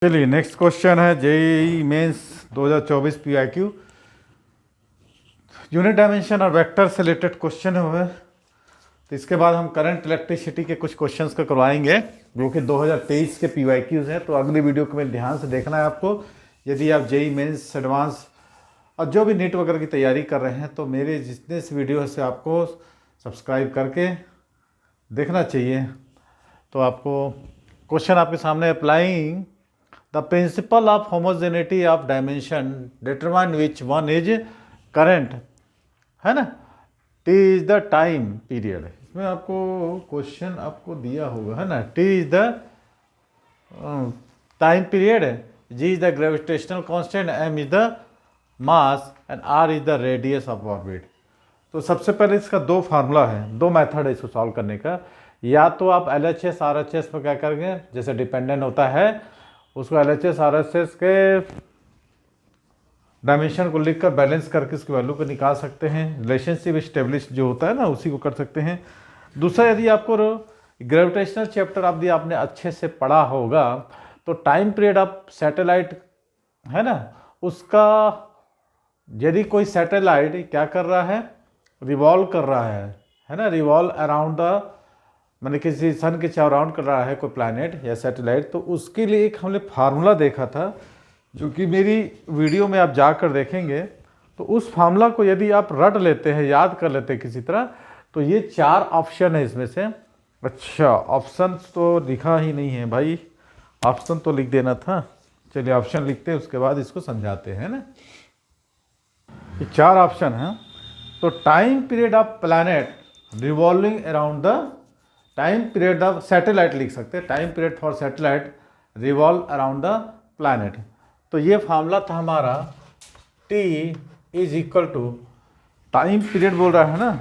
चलिए next question है JEE mains 2024 PYQ unit dimension और वेक्टर से रिलेटेड क्वेश्चन है। तो इसके बाद हम करंट इलेक्ट्रिसिटी के कुछ क्वेश्चंस को करवाएंगे जो कि 2023 के पीवाईक्यूज हैं। तो अगली वीडियो को में ध्यान से देखना है आपको। यदि आप जेईई मेंस एडवांस और जो भी नीट वगैरह की तैयारी कर रहे हैं तो मेरे जितने इस वीडियो से आपको सब्सक्राइब करके देखना चाहिए। तो आपको क्वेश्चन आपके सामने applying the principle of homogeneity of dimension determine which one is current, है ना। T is the time period, इसमें आपको क्वेश्चन आपको दिया होगा, है ना। T is the time period, G is the gravitational constant, M is the mass and R is the radius of orbit. तो सबसे पहले इसका दो फार्मूला है, दो मेथड है इसको सॉल्व करने का। या तो आप LHS RHS पर क्या करेंगे, जैसे डिपेंडेंट होता है उसको LHS RHS के डायमेंशन को लिखकर बैलेंस करके इसकी वैल्यू को निकाल सकते हैं। रिलेशनशिप स्टेब्लिश जो होता है ना उसी को कर सकते हैं। दूसरा, यदि आपको ग्रेविटेशनल चैप्टर आप आपने अच्छे से पढ़ा होगा तो टाइम पीरियड ऑफ सैटेलाइट, है ना, उसका यदि कोई सैटेलाइट क्या कर रहा है, रिवॉल्व कर रहा है ना, रिवॉल्व अराउंड द, मैंने किसी सन के चारों राउंड कर रहा है कोई प्लैनेट या सैटेलाइट, तो उसके लिए एक हमने फार्मूला देखा था जो कि मेरी वीडियो में आप जाकर देखेंगे। तो उस फार्मूला को यदि आप रट लेते हैं, याद कर लेते हैं किसी तरह, तो ये 4 ऑप्शन है इसमें से। अच्छा, ऑप्शन तो लिखा ही नहीं है भाई, ऑप्शन तो लिख देना था। चलिए ऑप्शन लिखते हैं, उसके बाद इसको समझाते हैं ना। ये 4 ऑप्शन हैं। तो time period of planet revolving around the, time period of satellite लिख सकते हैं, time period for satellite revolve around the planet. तो ये फार्मूला था हमारा, T is equal to, time period बोल रहा है ना,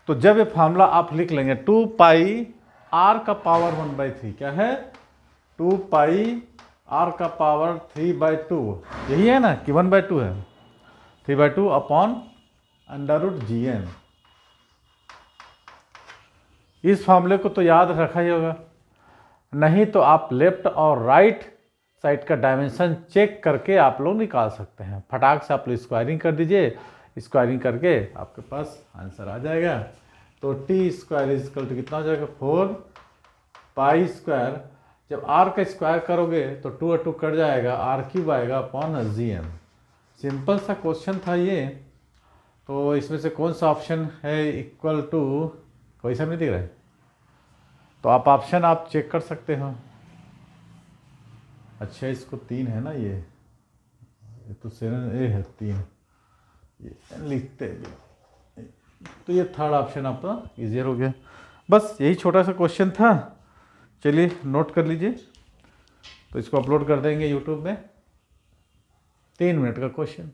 तो जब ये फार्मूला आप लिख लेंगे 2 पाई r का पावर 1/3, क्या है 2 पाई r का पावर 3/2, यही है ना कि 1/2 है, 3/2 अपॉन √GN। इस फार्मूले को तो याद रखा ही होगा, नहीं तो आप लेफ्ट और राइट साइड का डायमेंशन चेक करके आप लोग निकाल सकते हैं। फटाक से आप लोग स्क्वायरिंग कर दीजिए, स्क्वायरिंग करके आपके पास आंसर आ जाएगा। तो T square is equal to कितना हो जाएगा, 4 पाई स्क्वायर, जब r का स्क्वायर करोगे तो 2 और 2 कट जाएगा, r³ आएगा अपॉन GN। सिंपल सा क्वेश्चन था ये। तो इसमें से कौन सा ऑप्शन है इक्वल टू, कोई सा नहीं दिख रहा है, तो आप ऑप्शन आप चेक कर सकते हो। अच्छा, इसको 3 है ना, ये तो 7A है, 3 ये लिखते हैं। तो ये थर्ड ऑप्शन आपका इजियर हो गया। बस यही छोटा सा क्वेश्चन था, चलिए नोट कर लीजिए। तो इसको अपलोड कर देंगे यूट्यूब में, 3 मिनट का क्वेश्चन।